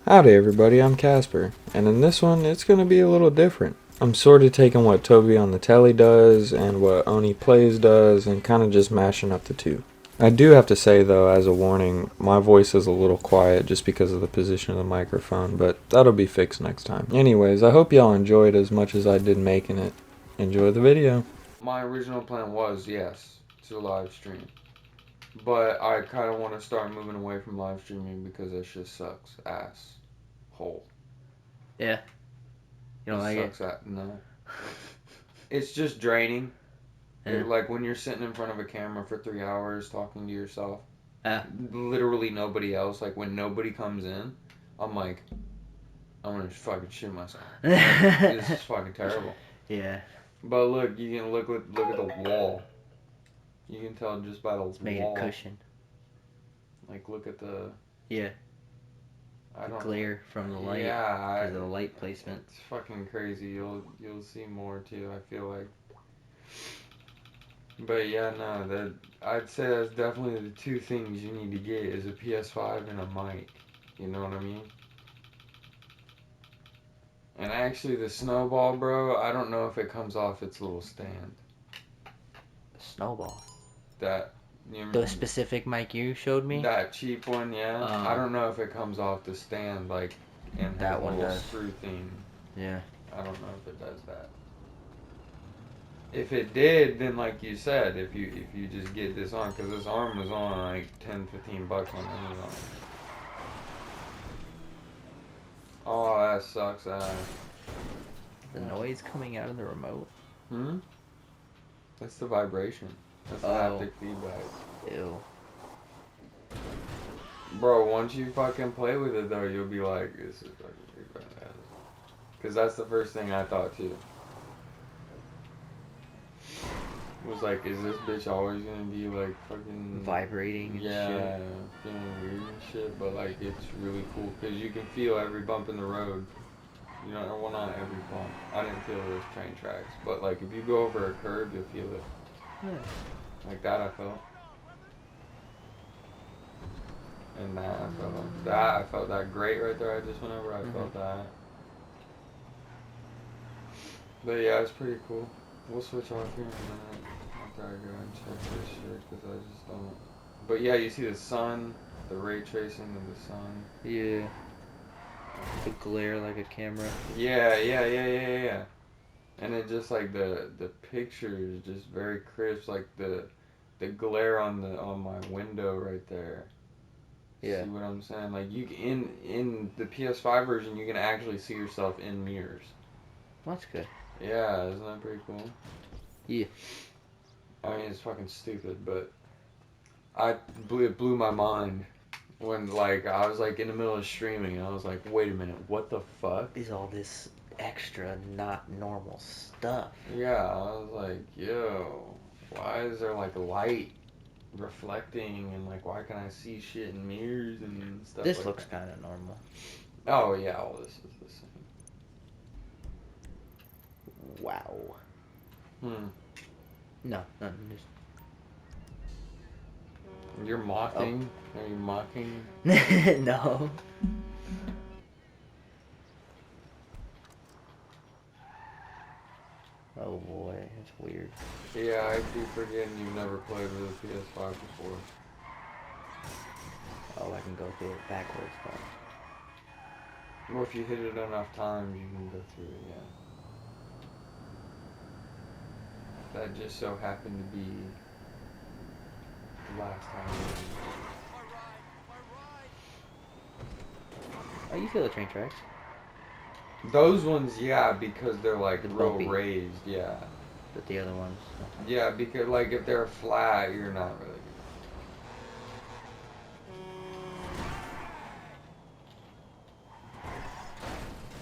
Howdy everybody, I'm Casper, and in this one it's going to be a little different. I'm sort of taking what Toby on the telly does and what Oni Plays does and kind of just mashing up the two. I do have to say though, as a warning, my voice is a little quiet just because of the position of the microphone, but that'll be fixed next time. Anyways, I hope y'all enjoyed as much as I did making it. Enjoy the video. My original plan was, yes, to live stream. But I kind of want to start moving away from live streaming because that shit sucks ass hole. Yeah. You don't like it? Sucks at no. It's just draining. Yeah. Like when you're sitting in front of a camera for 3 hours talking to yourself. Yeah. Literally nobody else. Like when nobody comes in, I'm like, I'm gonna fucking shit myself. Like, this is fucking terrible. Yeah. But look, you can look at the wall. You can tell just by the Let's make it a cushion. Like look at the. Yeah. I The don't glare from the light. Yeah, Because of the light placement. It's fucking crazy. You'll see more too. I feel like. But yeah, no, I'd say that's definitely the two things you need to get is a PS5 and a mic. You know what I mean? And actually, the snowball, bro, I don't know if it comes off its little stand. Snowball. That The specific mic you showed me? That cheap one, yeah. I don't know if it comes off the stand like and has that a one little does. screw thing. Yeah. I don't know if it does that. If it did, then like you said, if you just get this on, because this arm was on like 10-15 bucks on Amazon. Oh, that sucks ass. The noise coming out of the remote? That's the vibration. That's the haptic feedback. Ew. Bro, once you fucking play with it though, you'll be like, this is fucking pretty badass. Because that's the first thing I thought too. Was like, is this bitch always gonna be like fucking vibrating and shit? Feeling weird and shit, but like it's really cool because you can feel every bump in the road. You know, well, not every bump. I didn't feel those train tracks, but like if you go over a curb, you'll feel it. Yeah. Like that, I felt. And that I felt that. I felt that great right there. I just went over. I felt that. But yeah, it's pretty cool. We'll switch off here in a minute after I go and check this shit because I just don't. But yeah, you see the sun, the ray tracing of the sun. Yeah. The glare like a camera. Yeah. And it just like the picture is just very crisp, like the glare on my window right there. Yeah. See what I'm saying? Like you in the PS5 version, you can actually see yourself in mirrors. That's good. Yeah, isn't that pretty cool? Yeah. I mean, it's fucking stupid, but it blew my mind when like I was like in the middle of streaming and I was like, wait a minute, what the fuck? Is all this extra not normal stuff? Yeah, I was like, yo, why is there like light reflecting and like why can I see shit in mirrors and stuff? This like looks that? kind of normal. Oh yeah, all this is the same. Wow. No, nothing. Just... You're mocking? Oh. Are you mocking? No. Oh boy, that's weird. Yeah, I keep forgetting you've never played with a PS5 before. Oh, I can go through it backwards, but... Well, if you hit it enough times, you can go through it, yeah. That just so happened to be the last time. Oh, you feel the train tracks. Those ones, yeah, because they're like real bumpy. raised, yeah. But the other ones... Yeah, because like if they're flat, you're not really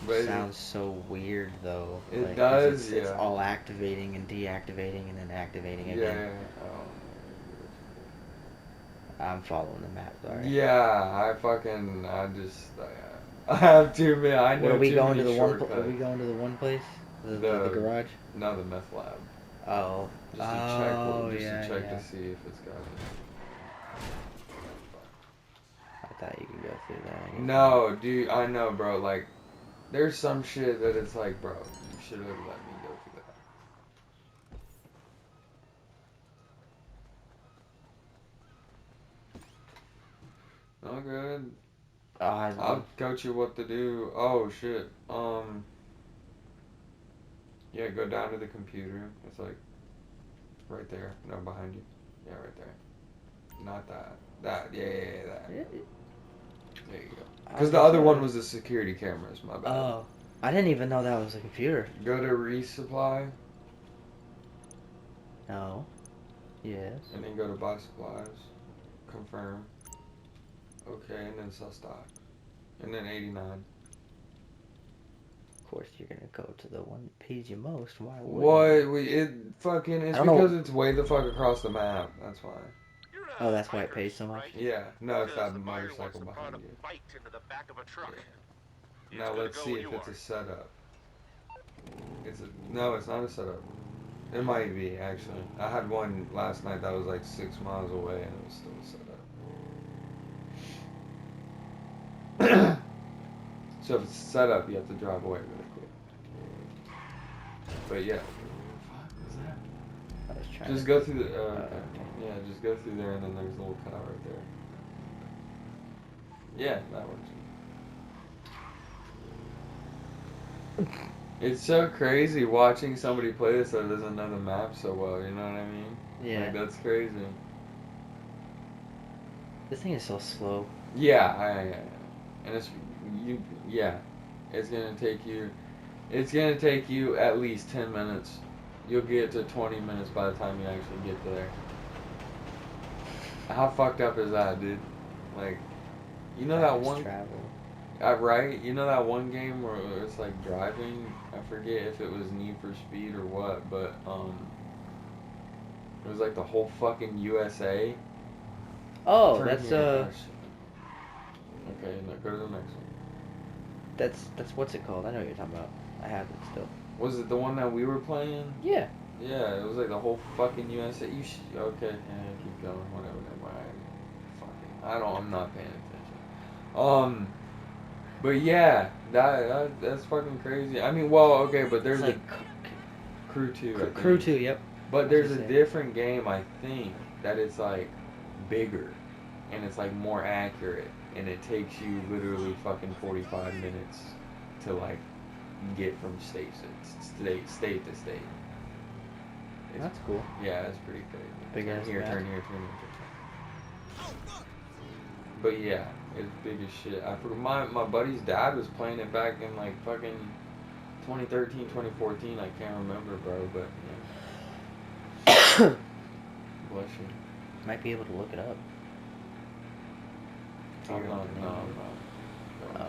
But sounds so weird though. It like, does, it's all activating and deactivating and then activating again. Yeah. I'm following the map, sorry. Yeah, I have too many. I know. Are we going to the shortcuts. one? Are we going to the one place? The garage? No, the meth lab. Oh. Just to check. Just to check to see if it's got it. I thought you could go through that. I guess No, dude, I know, bro. Like, there's some shit that it's like, bro, you should have let me go through that. No good. I'll coach you what to do. Oh shit. Yeah, go down to the computer. It's like right there. No, behind you. Yeah, right there. Not that. That. Yeah, that. There you go. Because the other one was the security cameras. My bad. Oh, I didn't even know that was a computer. Go to resupply. No. Yes. And then go to buy supplies. Confirm. Okay, and then sell stock. And then 89. Of course, you're gonna go to the one that pays you most. Why would What? It's because it's way the fuck across the map. That's why. Oh, that's why it pays so much? Yeah. No, it's that motorcycle behind you. Yeah. Now let's see if it's a setup. No, it's not a setup. It might be, actually. I had one last night that was like 6 miles away and it was still a setup. So if it's set up, you have to drive away really quick. But yeah. What was that? I was trying Just go through the. Okay. Yeah, just go through there and then there's a little cutout right there. Yeah, that works. It's so crazy watching somebody play this that doesn't know the map so well, you know what I mean? Yeah. Like, that's crazy. This thing is so slow. Yeah, and it's gonna take you at least 10 minutes. You'll get to 20 minutes by the time you actually get there. How fucked up is that, dude? Like, you know that one, travel. right? You know that one game where it's like driving? I forget if it was Need for Speed or what, but it was like the whole fucking USA. Oh, Turn that's here. Okay, now go to the next one. That's what's it called? I know what you're talking about. I have it still. Was it the one that we were playing? Yeah. Yeah, it was like the whole fucking USA. Okay, yeah, keep going, whatever. Never mind. I'm not paying attention. But yeah, that's fucking crazy. I mean, well, okay, but there's It's like Crew 2. Crew 2, yep. But there's a different game, I think, that it's like bigger and it's like more accurate and it takes you literally fucking 45 minutes to like get from state to state. That's cool. Yeah, it's pretty crazy. Big ass map. Turn here. But yeah, it's big as shit. I forgot my buddy's dad was playing it back in like fucking 2013, 2014. I can't remember, bro, but yeah. Bless you. Might be able to look it up. I'm not going to.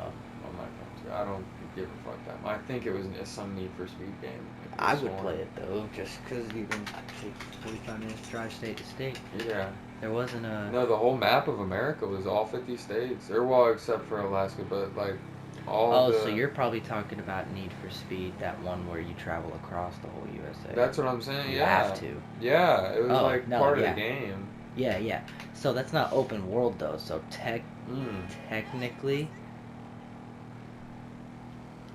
I don't give a fuck that. I think it was some Need for Speed game. I would play it though, just because you can take 45 minutes to drive state to state. Yeah. There wasn't a. No, the whole map of America was all 50 states. Or, well, except for Alaska, but like all so you're probably talking about Need for Speed, that one where you travel across the whole USA. That's what I'm saying, You yeah. have to. Yeah, it was part of the game. Yeah. So that's not open world though, so technically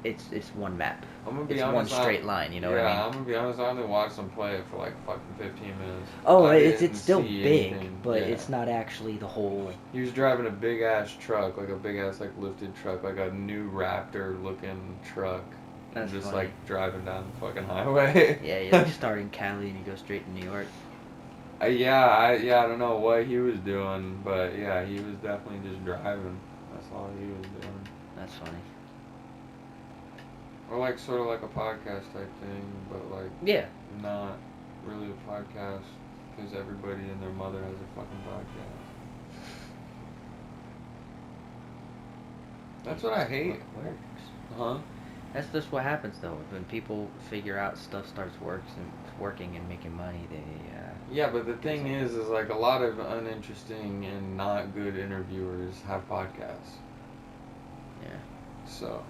it's one map. I'm gonna be it's honest, one straight line, you know what I mean? Yeah, I'm gonna be honest, I only watched them play it for like fucking 15 minutes. Oh, it's still big, but it's not actually the whole. He was driving a big ass truck, like a big ass like lifted truck, like a new Raptor looking truck. That's just funny. like driving down the fucking highway. Yeah, you like start in Cali and you go straight to New York. I don't know what he was doing, but yeah, he was definitely just driving. That's all he was doing. That's funny. Or like sort of like a podcast type thing, but like not really a podcast because everybody and their mother has a fucking podcast. That's what I hate. It works. Huh? That's just what happens though. When people figure out stuff starts working and making money, they. Yeah, but the thing is like a lot of uninteresting and not good interviewers have podcasts. Yeah. So,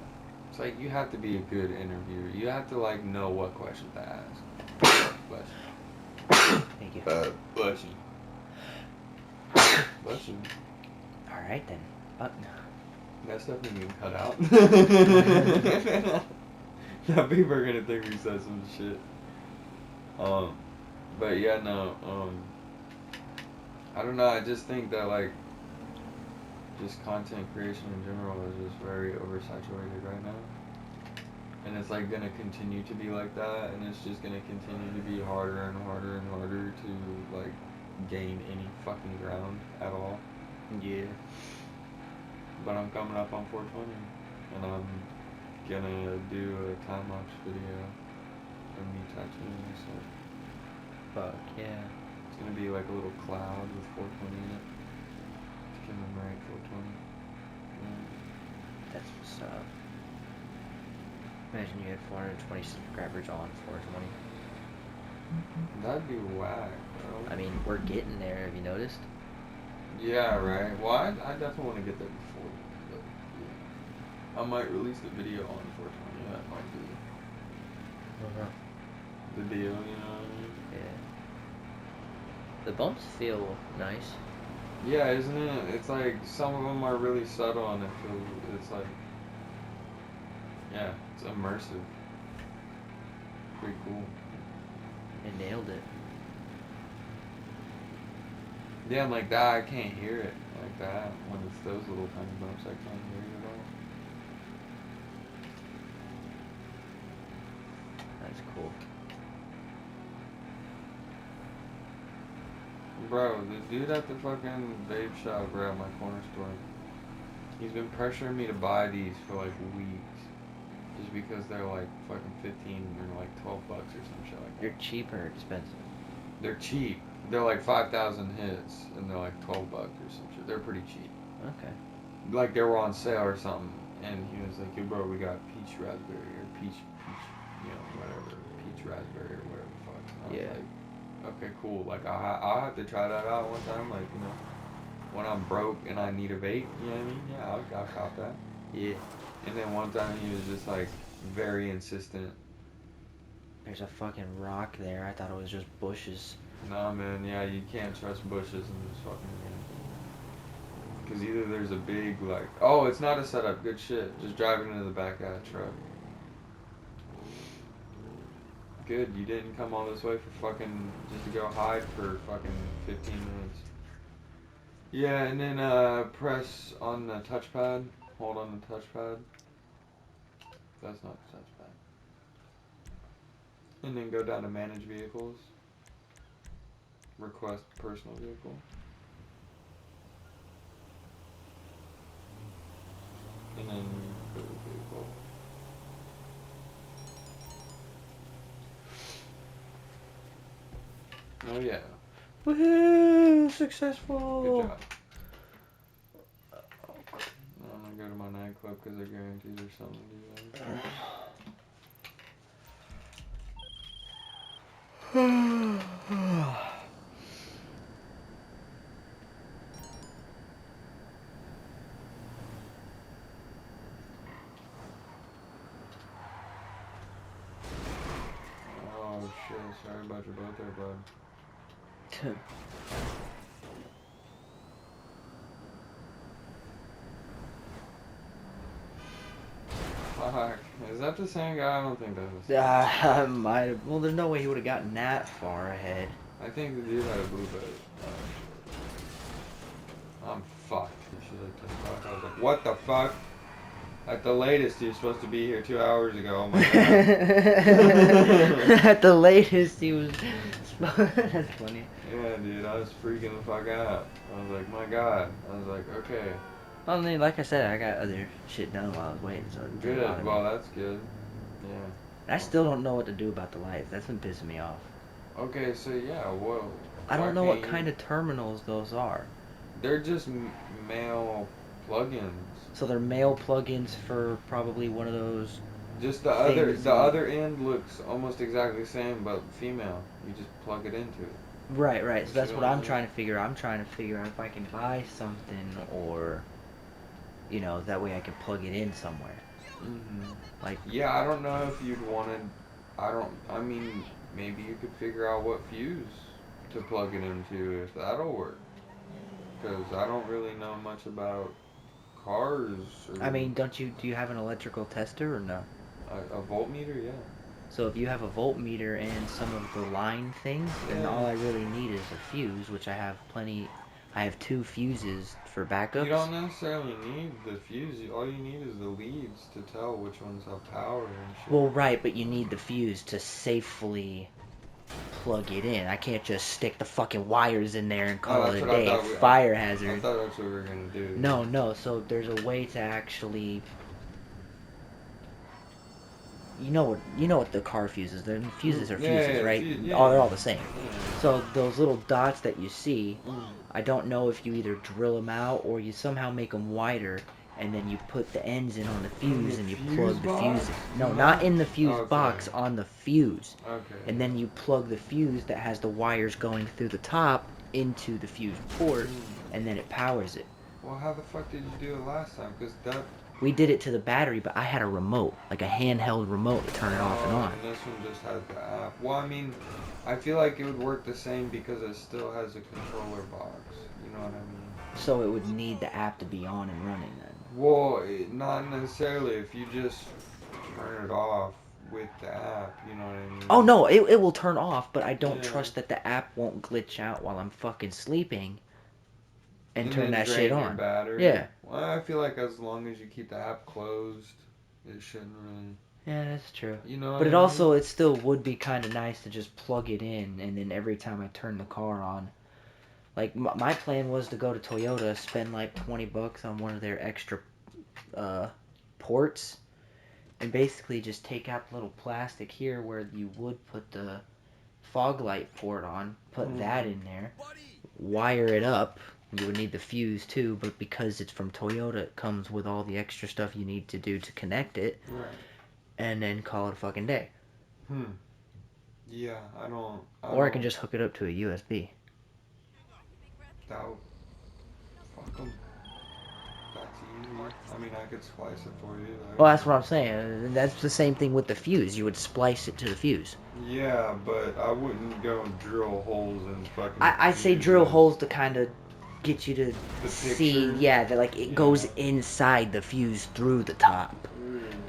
it's like you have to be a good interviewer. You have to like know what questions to ask. Bless you. Thank you. Bless you. Bless you. All right then. That stuff didn't even cut out. Now people are gonna think we said some shit. But yeah, no, I don't know, I just think that, like, just content creation in general is just very oversaturated right now. And it's, like, gonna continue to be like that, and it's just gonna continue to be harder and harder and harder to, like, gain any fucking ground at all. Yeah. But I'm coming up on 420, and I'm gonna do a time-lapse video of me tattooing myself. Fuck yeah. It's gonna be like a little cloud with 420 in it to commemorate 420. Yeah. That's what's up. Imagine you had 420 subscribers on 420. That'd be whack, bro. I mean, we're getting there. Have you noticed? Yeah, right. Well, I definitely want to get there before then, but yeah. I might release the video on 420. That might be the deal, you know what I mean? Yeah. The bumps feel nice. Yeah, isn't it? It's like some of them are really subtle, and it's like, yeah, it's immersive. Pretty cool. It nailed it. Yeah, and like that, I can't hear it like that. When it's those little tiny bumps, I can't hear it at all. That's cool. Bro, the dude at the fucking vape shop at my corner store, he's been pressuring me to buy these for like weeks. Just because they're like fucking 15 or like $12 or some shit like that. You're cheap or expensive? They're cheap. They're like 5,000 hits, and they're like $12 or some shit. They're pretty cheap. Okay. Like they were on sale or something, and he was like, "Yo, bro, we got peach raspberry or peach, you know, whatever, peach raspberry or whatever the fuck." And I was like, okay, cool. Like I'll have to try that out one time. Like, you know, when I'm broke and I need a vape, you know what I mean? Yeah, I'll cop that. Yeah. And then one time he was just like very insistent. There's a fucking rock there. I thought it was just bushes. Nah, man. Yeah, you can't trust bushes in this fucking game. Because either there's a big, like, oh, it's not a setup, good shit. Just driving into the back of that truck. Good, you didn't come all this way for fucking, just to go hide for fucking 15 minutes. Yeah, and then press on the touchpad, hold on the touchpad. That's not the touchpad. And then go down to manage vehicles. Request personal vehicle. And then go to vehicle. Oh yeah. Woohoo! Successful! Good job. I'm gonna go to my nightclub because I guarantee there's something to do there. Oh shit, sorry about your boat there, bud. Fuck, is that the same guy? I don't think that's the same guy. I might have. Well, there's no way he would have gotten that far ahead. I think the dude had a blue boat. I'm fucked. You should have just fuck. I was like, what the fuck? At the latest, he was supposed to be here 2 hours ago. Oh my god. At the latest, he was. That's funny. Yeah, dude, I was freaking the fuck out. I was like, my god. I was like, okay. Well, I mean, like I said, I got other shit done while I was waiting, so it didn't bother Good. me. Well, that's good. Yeah. I still don't know what to do about the lights. That's been pissing me off. Okay, so yeah, whoa. I don't know what kind of terminals those are. They're just male plugins. So they're male plugins for probably one of those. Just the other end looks almost exactly the same, but female. You just plug it into it. Right, right. So that's what I'm trying to figure out. I'm trying to figure out if I can buy something or, you know, that way I can plug it in somewhere. Mm-hmm. Like. Yeah, I don't know if you'd wanted. I mean, maybe you could figure out what fuse to plug it into if that'll work. Because I don't really know much about cars. Or I mean, do you have an electrical tester or no? a voltmeter, yeah. So if you have a voltmeter and some of the line things, then all I really need is a fuse, which I have plenty. I have 2 fuses for backups. You don't necessarily need the fuse. All you need is the leads to tell which ones have power and shit. Well, right, but you need the fuse to safely plug it in. I can't just stick the fucking wires in there and call it a day. Fire hazard. I thought that's what we were gonna do. No. So there's a way to actually. You know what the car fuses? The fuses are fuses, right? They're all the same. Yeah. So those little dots that you see, I don't know if you either drill them out or you somehow make them wider, and then you put the ends in on the fuse and you plug the fuse in. No, not in the fuse box, on the fuse. Okay. And then you plug the fuse that has the wires going through the top into the fuse port, and then it powers it. Well, how the fuck did you do it last time? Because that... We did it to the battery, but I had a remote, like a handheld remote to turn it off and on. And this one just has the app. Well, I mean, I feel like it would work the same because it still has a controller box. You know what I mean? So it would need the app to be on and running then. Well, not necessarily. If you just turn it off with the app, you know what I mean? Oh no, it will turn off, but I don't trust that the app won't glitch out while I'm fucking sleeping and turn that shit on. Battery. Yeah. Well, I feel like as long as you keep the app closed, it shouldn't really. Yeah, that's true. You know. But it still would be kind of nice to just plug it in, and then every time I turn the car on, like my plan was to go to Toyota, spend like $20 on one of their extra ports, and basically just take out the little plastic here where you would put the fog light port on, put that in there, wire it up. You would need the fuse too, but because it's from Toyota, it comes with all the extra stuff you need to do to connect it, and then call it a fucking day. Yeah, I don't. Or I can just hook it up to a USB. That would... Fuck 'em. That's easy. I mean, I could splice it for you. Well, that's what I'm saying. That's the same thing with the fuse. You would splice it to the fuse. Yeah, but I wouldn't go and drill holes and fucking... I say drill holes to kind of get you to see, picture? that like it goes inside the fuse through the top.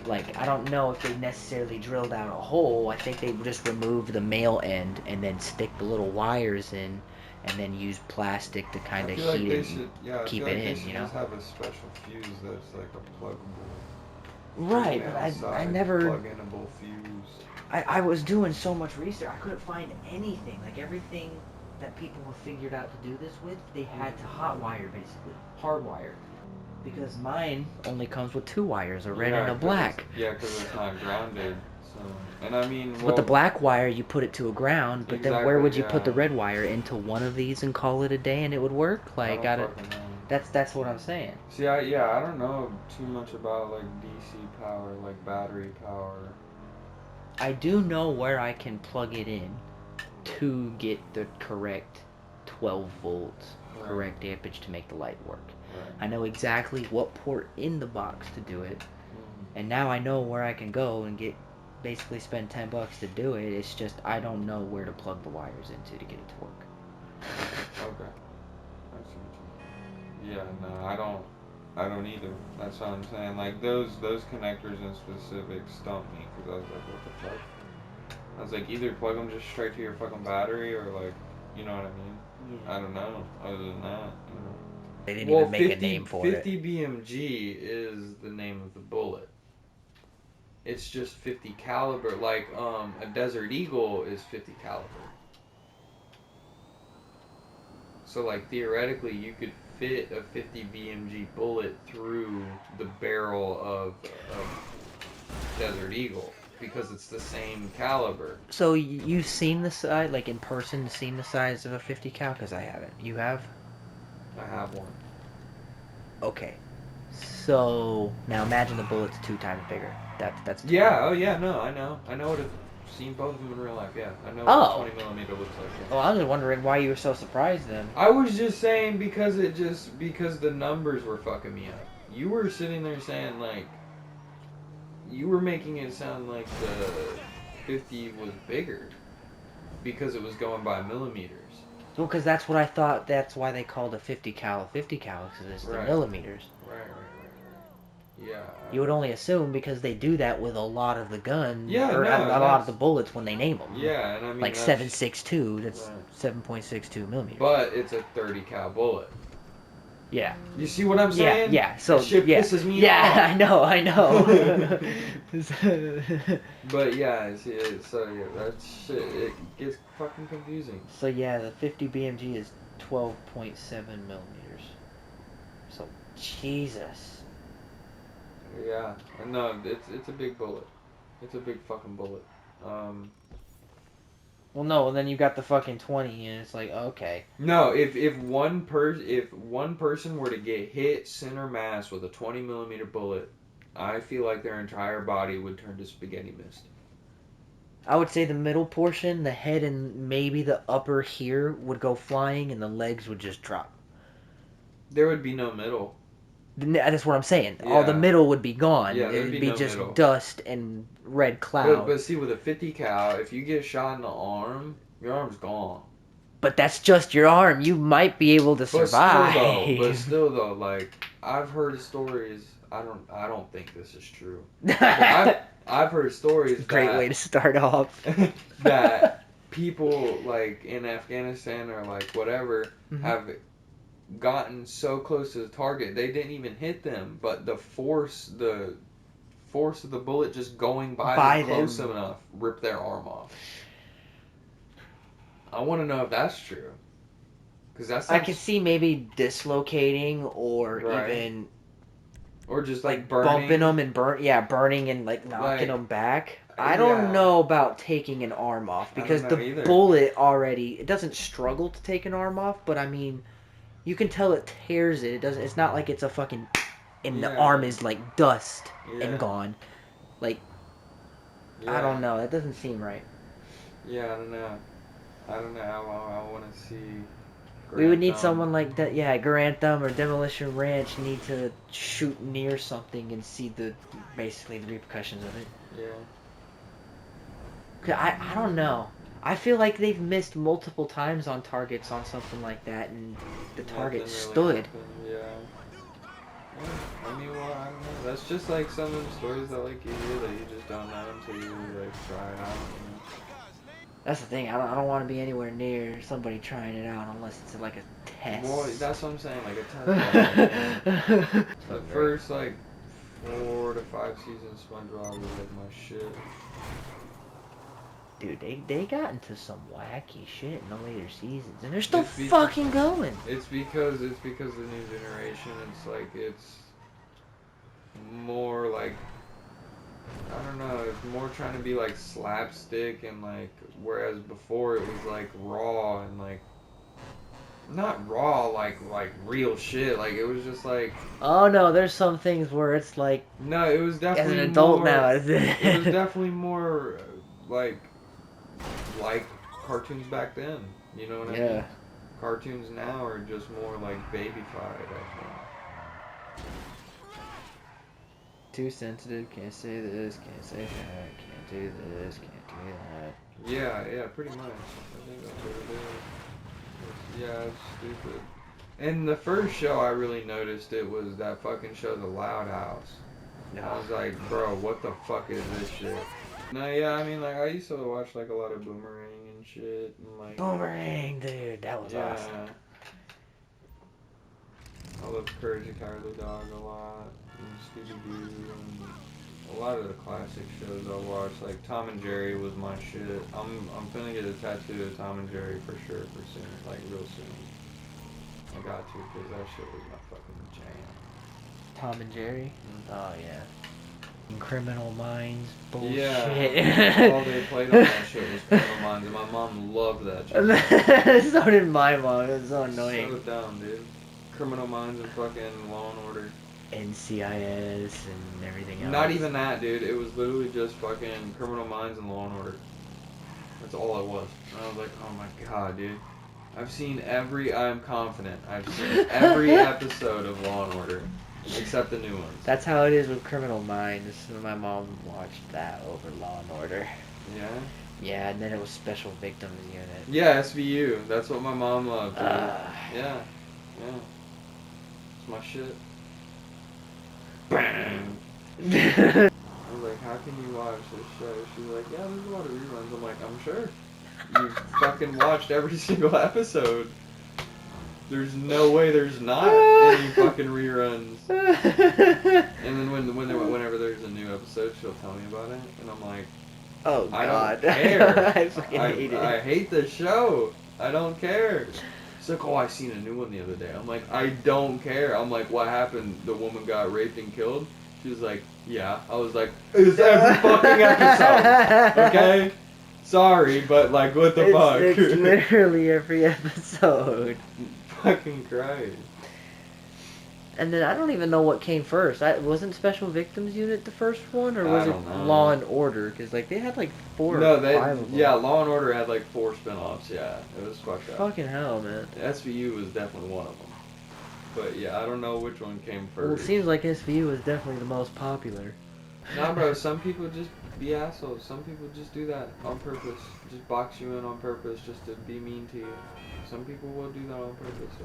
Like, I don't know if they necessarily drilled out a hole. I think they just removed the male end and then stick the little wires in, and then use plastic to kind of heat it and keep it in, you know? Just have a special fuse that's like a pluggable. Right, but I never... Plug-inable fuse. I was doing so much research, I couldn't find anything. Like, everything that people have figured out to do this with, they had to hot wire, basically. Hardwire. Because mine only comes with 2 wires, a red and a black. Yeah, because it's not grounded. So, and I mean, with the black wire, you put it to a ground, but then where would you put the red wire? Into one of these and call it a day and it would work? Like, that's what I'm saying. See, I don't know too much about like DC power, like battery power. I do know where I can plug it in to get the correct 12 volts, correct ampage to make the light work. I know exactly what port in the box to do it, and now I know where I can go and basically spend $10 to do it. It's just I don't know where to plug the wires into to get it to work. Okay. I see what you mean. Yeah, no, I don't either. That's what I'm saying. Like those connectors in specific stump me because I was like, what the fuck? I was like, either plug them just straight to your fucking battery or like, you know what I mean? Yeah. I don't know. Other than that, you know. They didn't even make a name for 50 BMG is the name of the bullet. It's just 50 caliber. Like a Desert Eagle is 50 caliber. So like theoretically, you could fit a 50 BMG bullet through the barrel of Desert Eagle because it's the same caliber. So you've seen the size, like in person, seen the size of a 50 cal? Because I haven't. You have? I have one. Okay. So now imagine the bullet's 2 times bigger. That's yeah. Oh yeah. No, I know. I know what I've seen both of them in real life. Yeah, I know what 20 millimeter looks like. Yeah. Well, I was just wondering why you were so surprised then. I was just saying because the numbers were fucking me up. You were sitting there saying like you were making it sound like the 50 was bigger because it was going by millimeters. Well, because that's what I thought. That's why they called a 50 cal a 50 cal, because it's the millimeters. Right. Yeah. You would only assume because they do that with a lot of the guns, Yeah, or no, a lot of that's the bullets when they name them. yeah, and I mean Like that's 7.62, that's right. 7.62 millimeters. But it's a 30 cal bullet. Yeah. You see what I'm Yeah, saying? yeah. So That shit yeah, pisses me yeah. off. I know. But yeah, see, so yeah, that shit it gets fucking confusing. So yeah, the 50 BMG is 12.7 millimeters. So Jesus. Yeah, no, it's a big bullet. It's a big fucking bullet. Um, Well, no. And then you got the fucking 20, and it's like okay. no, if one person were to get hit center mass with a 20 millimeter bullet, I feel like their entire body would turn to spaghetti mist. I would say the middle portion, the head, and maybe the upper here would go flying, and the legs would just drop. There would be no middle. That's what I'm saying. All the Yeah, middle would be gone. yeah, there'd It'd be be no just middle. dust and red But cloud. but see, with a 50 cal, if you get shot in the arm, your arm's gone. But that's just your arm. You might be able to But survive. still though, like I've heard stories. I don't think this is true. But I've heard stories Great way to that start off. that people like in Afghanistan or like whatever Mhm. have gotten so close to the target they didn't even hit them, but the force of the bullet just going by By them close them. enough ripped their arm off. I want to know if that's true. Because that I sounds could see maybe dislocating or right. even Or just like like bumping burning. them and burning and like knocking Like, them back. I don't yeah. know about taking an arm off I don't because know the either. bullet already it doesn't struggle to take an arm off, but I mean, you can tell it tears it. It doesn't. It's not like it's a fucking and the Yeah. arm is like dust Yeah. and gone. Like Yeah. I don't know. That doesn't seem right. Yeah, I don't know. I want to see. We would need Grantham. someone like that. Yeah, Grantham or Demolition Ranch need to shoot near something and see the basically the repercussions of it. Yeah. 'Cause I don't know. I feel like they've missed multiple times on targets on something like that, and the target Nothing really stood. happened, yeah. Yeah, I mean, well, I don't know. That's just like some of the stories that like you hear that you just don't know until you like try it out. That's the thing. I don't want to be anywhere near somebody trying it out unless it's like a test. Well, that's what I'm saying. Like a test. The first like 4 to 5 seasons, SpongeBob was like my shit. Dude, they got into some wacky shit in the later seasons, and they're still It's because- fucking going. It's because the new generation. It's like it's more like I don't know. It's more trying to be like slapstick and like whereas before it was like raw and like not raw like real shit. Like it was just like Oh no, there's some things where it's like no. It was as definitely an adult more, now. It was definitely more like cartoons back then. You know what I mean? Yeah. Cartoons now are just more like babyfied, I think. Too sensitive, can't say this, can't say that, can't do this, can't do that. Yeah, pretty much. I think that's what it is. Yeah, it's stupid. And the first show I really noticed it was that fucking show, The Loud House. I was like, bro, what the fuck is this shit? No, yeah, I mean, like, I used to watch, like, a lot of Boomerang and shit, and, like... Boomerang, dude, that was yeah. awesome. I love Courage the Cowardly Dog a lot, and Scooby-Doo, and a lot of the classic shows I watched, like, Tom and Jerry was my shit. I'm finna get a tattoo of Tom and Jerry for sure, for soon, like, real soon. I got to, because that shit was my fucking jam. Tom and Jerry? Mm-hmm. Oh, yeah. Criminal Minds bullshit. Yeah, all they played on that shit was Criminal Minds, and my mom loved that shit. So did my mom. It was so annoying. So dumb, dude. Criminal Minds and fucking Law and Order. NCIS and everything else. Not even that, dude. It was literally just fucking Criminal Minds and Law and Order. That's all it was. And I was like, oh my god, dude. I'm confident, I've seen every episode of Law and Order. Except the new ones. That's how it is with Criminal Minds. My mom watched that over Law and Order. Yeah? Yeah, and then it was Special Victims Unit. Yeah, SVU. That's what my mom loved, dude. Yeah. It's my shit. bang. I was like, how can you watch this show? She's like, yeah, there's a lot of reruns. I'm like, I'm sure. You fucking watched every single episode. There's no way there's not any fucking reruns. And then whenever there's a new episode, she'll tell me about it, and I'm like, Oh I God, don't care. I fucking hate it. I hate the show. I don't care. She's like, oh, I seen a new one the other day. I'm like, I don't care. I'm like, what happened? The woman got raped and killed? She was like, yeah. I was like, it's every fucking episode. Okay? Sorry, but like, what the fuck? It's literally every episode. Fucking Christ. And then I don't even know what came first. Wasn't Special Victims Unit the first one, or was I it don't know. Law and Order? Because like they had like four No, or five of them. yeah, Law and Order had like 4 spin-offs. Yeah, it was fucked up. Fucking hell, man. SVU was definitely one of them. But yeah, I don't know which one came first. Well, it seems like SVU was definitely the most popular. Nah, bro, some people just be assholes. Some people just do that on purpose. Just box you in on purpose just to be mean to you. Some people will do that on purpose.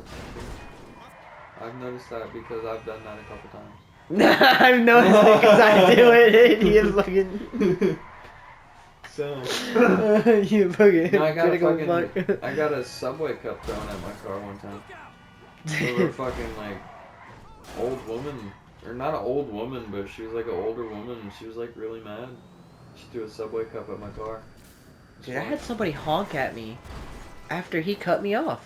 I've noticed that because I've done that a couple times. I've noticed it because I do it. He is looking. So. You fucking. No, I got a critical fucking. fuck. I got a Subway cup thrown at my car one time. Over a fucking like old woman, or not an old woman, but she was like an older woman, and she was like really mad. She threw a Subway cup at my car. Dude, I had somebody honk at me after he cut me off.